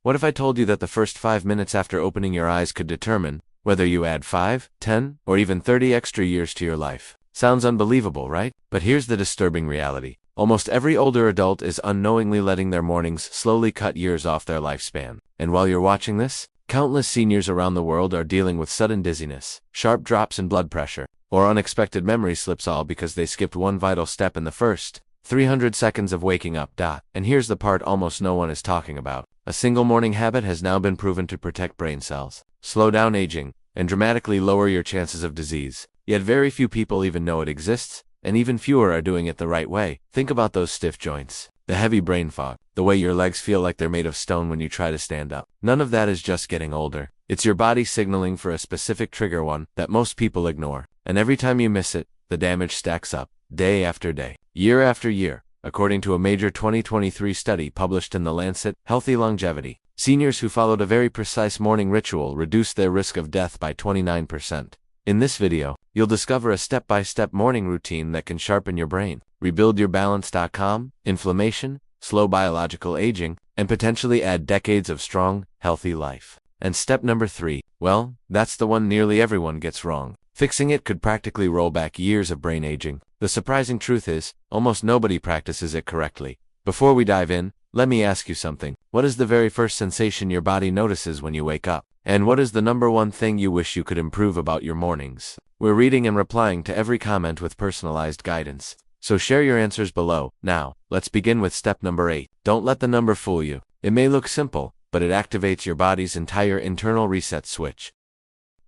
What if I told you that the first 5 minutes after opening your eyes could determine whether you add 5, 10, or even 30 extra years to your life? Sounds unbelievable, right? But here's the disturbing reality. Almost every older adult is unknowingly letting their mornings slowly cut years off their lifespan. And while you're watching this, countless seniors around the world are dealing with sudden dizziness, sharp drops in blood pressure, or unexpected memory slips, all because they skipped one vital step in the first 300 seconds of waking up. And here's the part almost no one is talking about. A single morning habit has now been proven to protect brain cells, slow down aging, and dramatically lower your chances of disease. Yet very few people even know it exists, and even fewer are doing it the right way. Think about those stiff joints, the heavy brain fog, the way your legs feel like they're made of stone when you try to stand up. None of that is just getting older. It's your body signaling for a specific trigger, one that most people ignore. And every time you miss it, the damage stacks up, day after day, year after year. According to a major 2023 study published in The Lancet, Healthy Longevity, seniors who followed a very precise morning ritual reduced their risk of death by 29%. In this video, you'll discover a step-by-step morning routine that can sharpen your brain, rebuild your balance, calm inflammation, slow biological aging, and potentially add decades of strong, healthy life. And step number 3, well, that's the one nearly everyone gets wrong. Fixing it could practically roll back years of brain aging. The surprising truth is, almost nobody practices it correctly. Before we dive in, let me ask you something. What is the very first sensation your body notices when you wake up? And what is the number one thing you wish you could improve about your mornings? We're reading and replying to every comment with personalized guidance. So share your answers below. Now, let's begin with step number 8. Don't let the number fool you. It may look simple, but it activates your body's entire internal reset switch.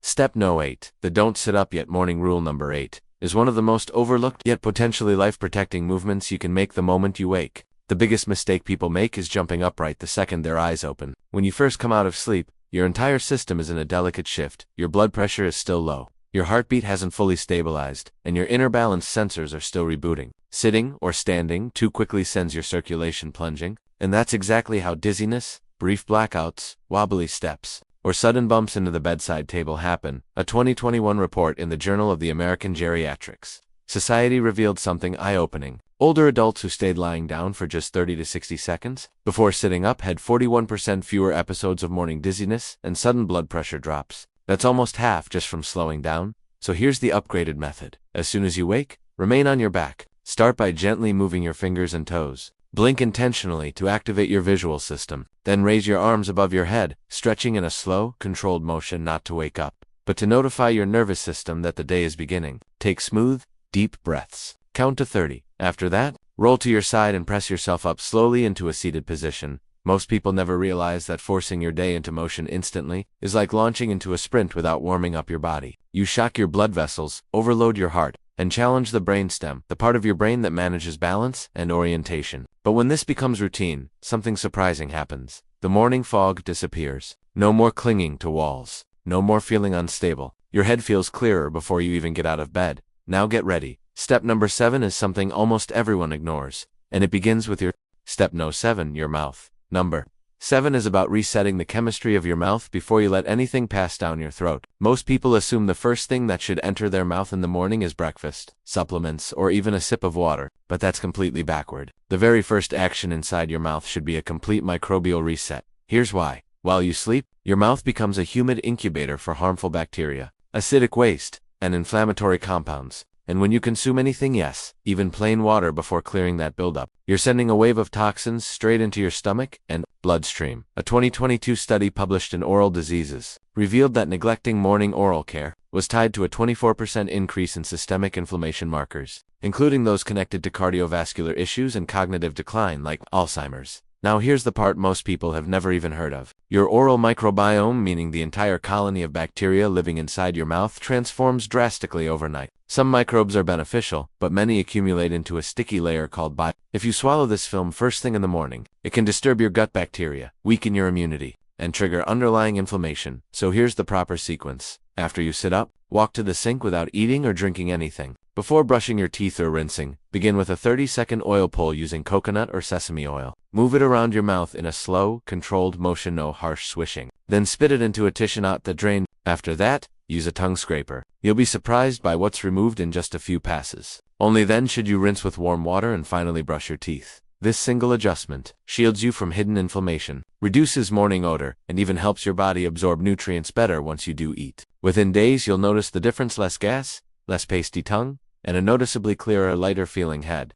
Step No. 8. The don't sit up yet morning rule. Number 8 is one of the most overlooked yet potentially life-protecting movements you can make the moment you wake. The biggest mistake people make is jumping up right the second their eyes open. When you first come out of sleep, your entire system is in a delicate shift. Your blood pressure is still low, your heartbeat hasn't fully stabilized, and your inner balance sensors are still rebooting. Sitting or standing too quickly sends your circulation plunging, and that's exactly how dizziness, brief blackouts, wobbly steps, or sudden bumps into the bedside table happen. A 2021 report in the Journal of the American Geriatrics Society revealed something eye-opening. Older adults who stayed lying down for just 30 to 60 seconds before sitting up had 41% fewer episodes of morning dizziness and sudden blood pressure drops. That's almost half just from slowing down. So here's the upgraded method. As soon as you wake, remain on your back. Start by gently moving your fingers and toes. Blink intentionally to activate your visual system. Then raise your arms above your head, stretching in a slow, controlled motion, not to wake up, but to notify your nervous system that the day is beginning. Take smooth, deep breaths. Count to 30. After that, roll to your side and press yourself up slowly into a seated position. Most people never realize that forcing your day into motion instantly is like launching into a sprint without warming up your body. You shock your blood vessels, overload your heart, and challenge the brainstem, the part of your brain that manages balance and orientation. But when this becomes routine, something surprising happens. The morning fog disappears. No more clinging to walls. No more feeling unstable. Your head feels clearer before you even get out of bed. Now get ready. Step number 7 is something almost everyone ignores, and it begins with your step No. 7, your mouth. Number 7 is about resetting the chemistry of your mouth before you let anything pass down your throat. Most people assume the first thing that should enter their mouth in the morning is breakfast, supplements, or even a sip of water, but that's completely backward. The very first action inside your mouth should be a complete microbial reset. Here's why. While you sleep, your mouth becomes a humid incubator for harmful bacteria, acidic waste, and inflammatory compounds. And when you consume anything, yes, even plain water, before clearing that buildup, you're sending a wave of toxins straight into your stomach and bloodstream. A 2022 study published in Oral Diseases revealed that neglecting morning oral care was tied to a 24% increase in systemic inflammation markers, including those connected to cardiovascular issues and cognitive decline like Alzheimer's. Now here's the part most people have never even heard of. Your oral microbiome, meaning the entire colony of bacteria living inside your mouth, transforms drastically overnight. Some microbes are beneficial, but many accumulate into a sticky layer called bile. If you swallow this film first thing in the morning, it can disturb your gut bacteria, weaken your immunity, and trigger underlying inflammation. So here's the proper sequence. After you sit up, walk to the sink without eating or drinking anything. Before brushing your teeth or rinsing, begin with a 30-second oil pull using coconut or sesame oil. Move it around your mouth in a slow, controlled motion, no harsh swishing. Then spit it into a tissue, not the drain. After that, use a tongue scraper. You'll be surprised by what's removed in just a few passes. Only then should you rinse with warm water and finally brush your teeth. This single adjustment shields you from hidden inflammation, reduces morning odor, and even helps your body absorb nutrients better once you do eat. Within days, you'll notice the difference: less gas, less pasty tongue, and a noticeably clearer, lighter feeling head.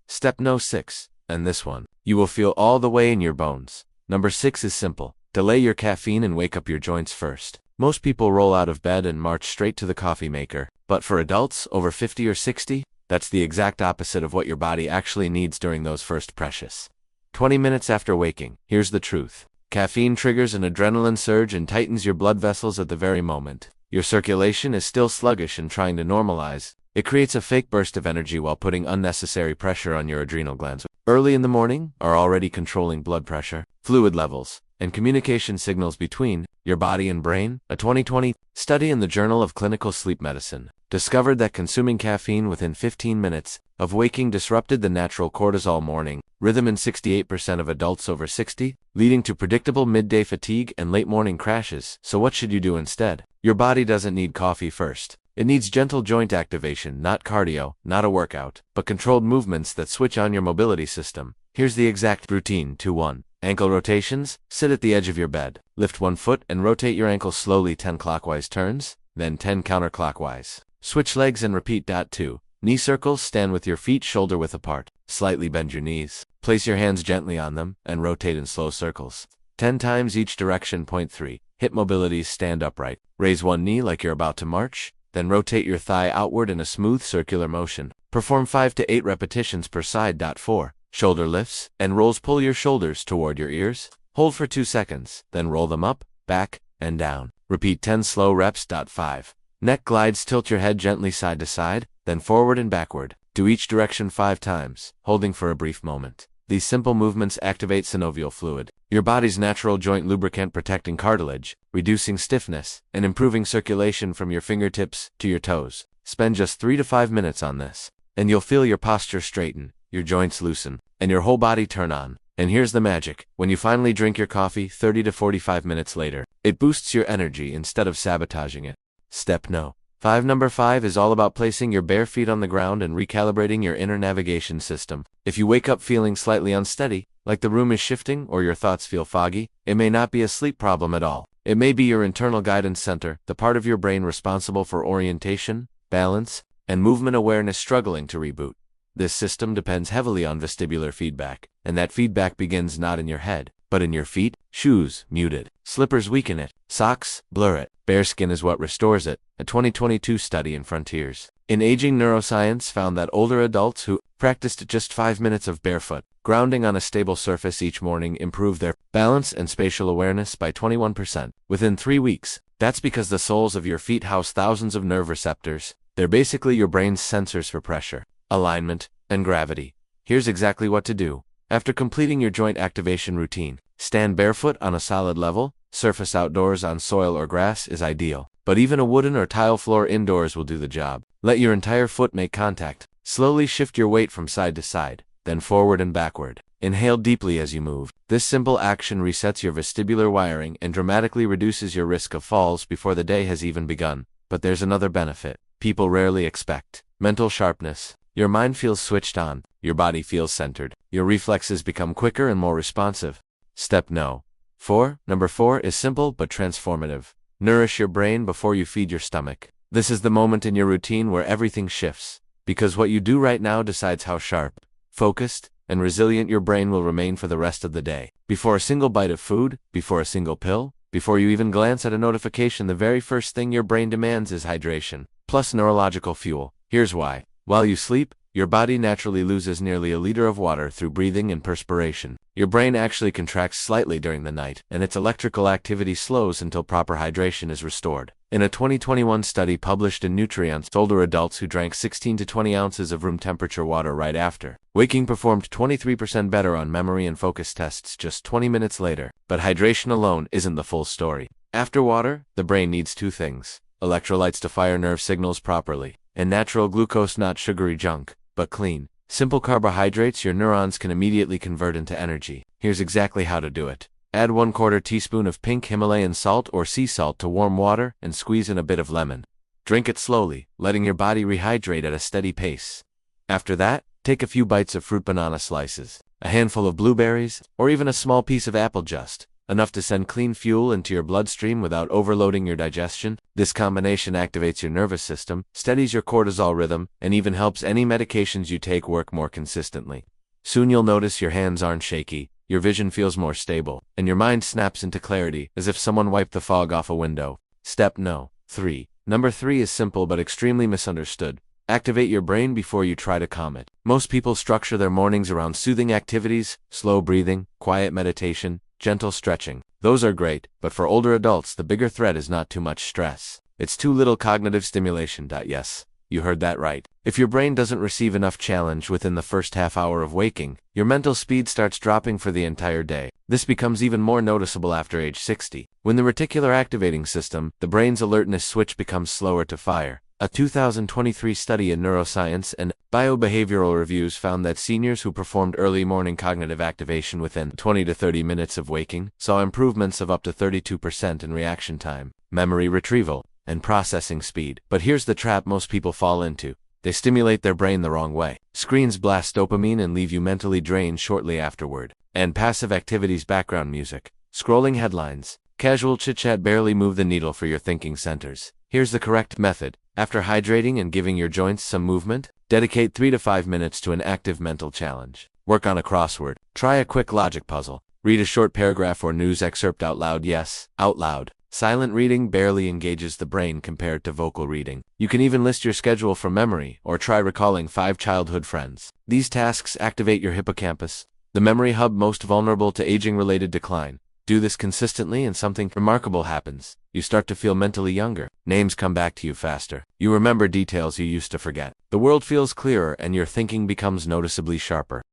Step No. 6, and this one you will feel all the way in your bones. Number 6 is simple. Delay your caffeine and wake up your joints first. Most people roll out of bed and march straight to the coffee maker, but for adults over 50 or 60, that's the exact opposite of what your body actually needs during those first precious 20 minutes after waking. Here's the truth. Caffeine triggers an adrenaline surge and tightens your blood vessels at the very moment your circulation is still sluggish and trying to normalize. It creates a fake burst of energy while putting unnecessary pressure on your adrenal glands. Early in the morning are already controlling blood pressure, fluid levels, and communication signals between your body and brain. A 2020 study in the Journal of Clinical Sleep Medicine discovered that consuming caffeine within 15 minutes of waking disrupted the natural cortisol morning rhythm in 68% of adults over 60, leading to predictable midday fatigue and late morning crashes. So what should you do instead? Your body doesn't need coffee first. It needs gentle joint activation, not cardio, not a workout, but controlled movements that switch on your mobility system. Here's the exact routine. 2-1. Ankle rotations. Sit at the edge of your bed. Lift one foot and rotate your ankle slowly 10 clockwise turns, then 10 counterclockwise. Switch legs and repeat. 2. Knee circles. Stand with your feet shoulder width apart. Slightly bend your knees. Place your hands gently on them and rotate in slow circles 10 times each direction. 3. Hip mobilities. Stand upright. Raise one knee like you're about to march, then rotate your thigh outward in a smooth circular motion. Perform 5 to 8 repetitions per side. 4. Shoulder lifts and rolls. Pull your shoulders toward your ears. Hold for 2 seconds, then roll them up, back, and down. Repeat 10 slow reps. 5. Neck glides. Tilt your head gently side to side, then forward and backward. Do each direction 5 times, holding for a brief moment. These simple movements activate synovial fluid, your body's natural joint lubricant, protecting cartilage, reducing stiffness, and improving circulation from your fingertips to your toes. Spend just 3 to 5 minutes on this, and you'll feel your posture straighten, your joints loosen, and your whole body turn on. And here's the magic. When you finally drink your coffee 30 to 45 minutes later, it boosts your energy instead of sabotaging it. Step No. 5. Number 5 is all about placing your bare feet on the ground and recalibrating your inner navigation system. If you wake up feeling slightly unsteady, like the room is shifting or your thoughts feel foggy, it may not be a sleep problem at all. It may be your internal guidance center, the part of your brain responsible for orientation, balance, and movement awareness, struggling to reboot. This system depends heavily on vestibular feedback, and that feedback begins not in your head, but in your feet. Shoes, mute it. Slippers, weaken it. Socks, blur it. Bare skin is what restores it. A 2022 study in Frontiers in Aging Neuroscience found that older adults who practiced just 5 minutes of barefoot grounding on a stable surface each morning improved their balance and spatial awareness by 21% within 3 weeks. That's because the soles of your feet house thousands of nerve receptors. They're basically your brain's sensors for pressure, alignment, and gravity. Here's exactly what to do. After completing your joint activation routine, stand barefoot on a solid level. Surface outdoors on soil or grass is ideal, but even a wooden or tile floor indoors will do the job. Let your entire foot make contact. Slowly shift your weight from side to side, then forward and backward. Inhale deeply as you move. This simple action resets your vestibular wiring and dramatically reduces your risk of falls before the day has even begun. But there's another benefit people rarely expect: mental sharpness. Your mind feels switched on, your body feels centered, your reflexes become quicker and more responsive. Step No. 4. Number 4 is simple but transformative. Nourish your brain before you feed your stomach. This is the moment in your routine where everything shifts, because what you do right now decides how sharp, focused, and resilient your brain will remain for the rest of the day. Before a single bite of food, before a single pill, before you even glance at a notification, the very first thing your brain demands is hydration, plus neurological fuel. Here's why. While you sleep, your body naturally loses nearly a liter of water through breathing and perspiration. Your brain actually contracts slightly during the night, and its electrical activity slows until proper hydration is restored. In a 2021 study published in Nutrients, older adults who drank 16 to 20 ounces of room temperature water right after waking performed 23% better on memory and focus tests just 20 minutes later. But hydration alone isn't the full story. After water, the brain needs 2 things: electrolytes to fire nerve signals properly, and natural glucose, not sugary junk, but clean, simple carbohydrates your neurons can immediately convert into energy. Here's exactly how to do it. Add 1/4 teaspoon of pink Himalayan salt or sea salt to warm water and squeeze in a bit of lemon. Drink it slowly, letting your body rehydrate at a steady pace. After that, Take a few bites of fruit banana slices, a handful of blueberries, or even a small piece of apple just enough to send clean fuel into your bloodstream without overloading your digestion. This combination activates your nervous system, steadies your cortisol rhythm, and even helps any medications you take work more consistently. Soon you'll notice your hands aren't shaky, your vision feels more stable, and your mind snaps into clarity as if someone wiped the fog off a window. Step no. 3. Number 3 is simple but extremely misunderstood. Activate your brain before you try to calm it. Most people structure their mornings around soothing activities, slow breathing, quiet meditation, gentle stretching. Those are great, but for older adults the bigger threat is not too much stress. It's too little cognitive stimulation. Yes, you heard that right. If your brain doesn't receive enough challenge within the first half hour of waking, your mental speed starts dropping for the entire day. This becomes even more noticeable after age 60. When the reticular activating system, the brain's alertness switch, becomes slower to fire. A 2023 study in Neuroscience and Biobehavioral Reviews found that seniors who performed early morning cognitive activation within 20 to 30 minutes of waking saw improvements of up to 32% in reaction time, memory retrieval, and processing speed. But here's the trap most people fall into. They stimulate their brain the wrong way. Screens blast dopamine and leave you mentally drained shortly afterward. And passive activities, background music, scrolling headlines, casual chit-chat barely move the needle for your thinking centers. Here's the correct method. After hydrating and giving your joints some movement, dedicate 3 to 5 minutes to an active mental challenge. Work on a crossword. Try a quick logic puzzle. Read a short paragraph or news excerpt out loud. Yes, out loud. Silent reading barely engages the brain compared to vocal reading. You can even list your schedule from memory or try recalling 5 childhood friends. These tasks activate your hippocampus, the memory hub most vulnerable to aging-related decline. Do this consistently and something remarkable happens. You start to feel mentally younger. Names come back to you faster. You remember details you used to forget. The world feels clearer and your thinking becomes noticeably sharper.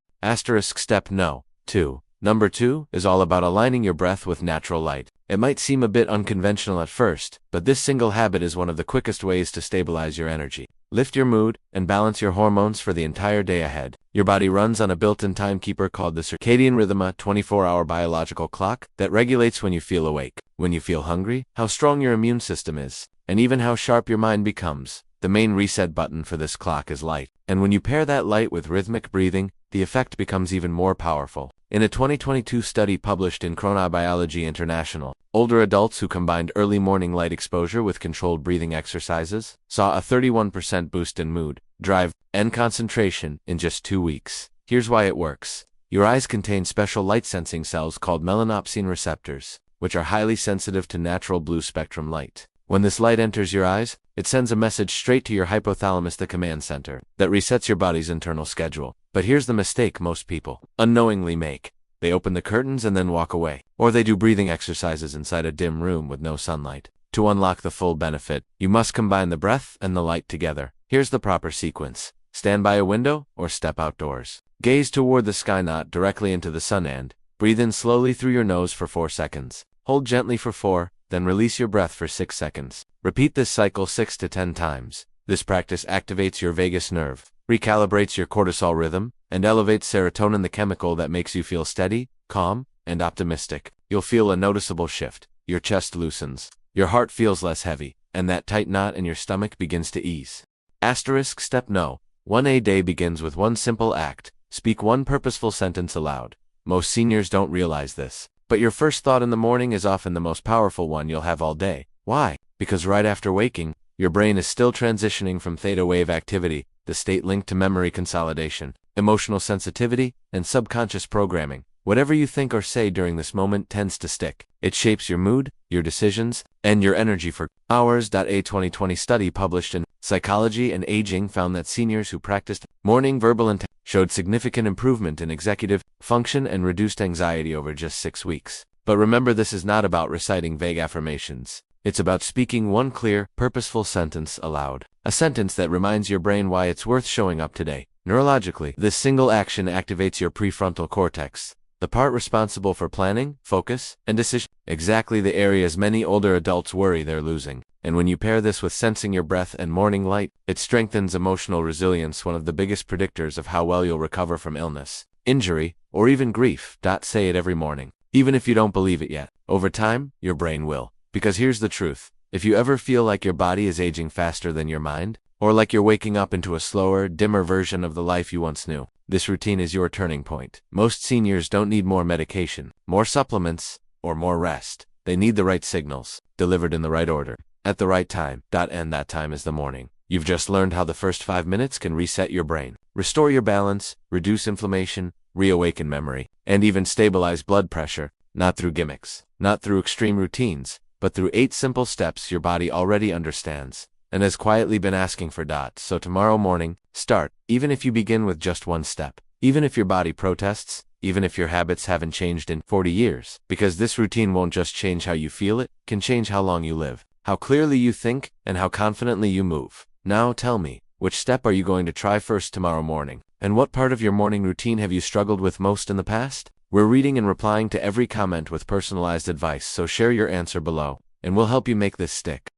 Step no. 2. Number 2 is all about aligning your breath with natural light. It might seem a bit unconventional at first, but this single habit is one of the quickest ways to stabilize your energy, lift your mood, and balance your hormones for the entire day ahead. Your body runs on a built-in timekeeper called the circadian rhythm, a 24-hour biological clock that regulates when you feel awake, when you feel hungry, how strong your immune system is, and even how sharp your mind becomes. The main reset button for this clock is light, and when you pair that light with rhythmic breathing, the effect becomes even more powerful. In a 2022 study published in Chronobiology International, older adults who combined early morning light exposure with controlled breathing exercises saw a 31% boost in mood, drive, and concentration in just 2 weeks. Here's why it works. Your eyes contain special light-sensing cells called melanopsin receptors, which are highly sensitive to natural blue spectrum light. When this light enters your eyes, it sends a message straight to your hypothalamus, the command center, that resets your body's internal schedule. But here's the mistake most people unknowingly make. They open the curtains and then walk away. Or they do breathing exercises inside a dim room with no sunlight. To unlock the full benefit, you must combine the breath and the light together. Here's the proper sequence. Stand by a window or step outdoors. Gaze toward the sky, not directly into the sun, and breathe in slowly through your nose for 4 seconds. Hold gently for 4, then release your breath for 6 seconds. Repeat this cycle 6 to 10 times. This practice activates your vagus nerve, recalibrates your cortisol rhythm, and elevates serotonin, the chemical that makes you feel steady, calm, and optimistic. You'll feel a noticeable shift. Your chest loosens, your heart feels less heavy, and that tight knot in your stomach begins to ease. Step no. 1 day begins with one simple act. Speak one purposeful sentence aloud. Most seniors don't realize this, but your first thought in the morning is often the most powerful one you'll have all day. Why? Because right after waking, your brain is still transitioning from theta wave activity, the state linked to memory consolidation, emotional sensitivity, and subconscious programming. Whatever you think or say during this moment tends to stick. It shapes your mood, your decisions, and your energy for hours. A 2020 study published in Psychology and Aging found that seniors who practiced morning verbal intent showed significant improvement in executive function and reduced anxiety over just 6 weeks. But remember, this is not about reciting vague affirmations. It's about speaking one clear, purposeful sentence aloud. A sentence that reminds your brain why it's worth showing up today. Neurologically, this single action activates your prefrontal cortex, the part responsible for planning, focus, and decision. Exactly the areas many older adults worry they're losing. And when you pair this with sensing your breath and morning light, it strengthens emotional resilience, one of the biggest predictors of how well you'll recover from illness, injury, or even grief. Say it every morning. Even if you don't believe it yet, over time, your brain will. Because here's the truth. If you ever feel like your body is aging faster than your mind, Or like you're waking up into a slower, dimmer version of the life you once knew. This routine is your turning point. Most seniors don't need more medication, more supplements, or more rest. They need the right signals, delivered in the right order, at the right time. And that time is the morning. You've just learned how the first 5 minutes can reset your brain, restore your balance, reduce inflammation, reawaken memory, and even stabilize blood pressure, not through gimmicks, not through extreme routines, but through 8 simple steps your body already understands and has quietly been asking for. So tomorrow morning, start, even if you begin with just 1 step, even if your body protests, even if your habits haven't changed in 40 years, because this routine won't just change how you feel, it can change how long you live, how clearly you think, and how confidently you move. Now tell me, which step are you going to try first tomorrow morning? And what part of your morning routine have you struggled with most in the past? We're reading and replying to every comment with personalized advice, so share your answer below, and we'll help you make this stick.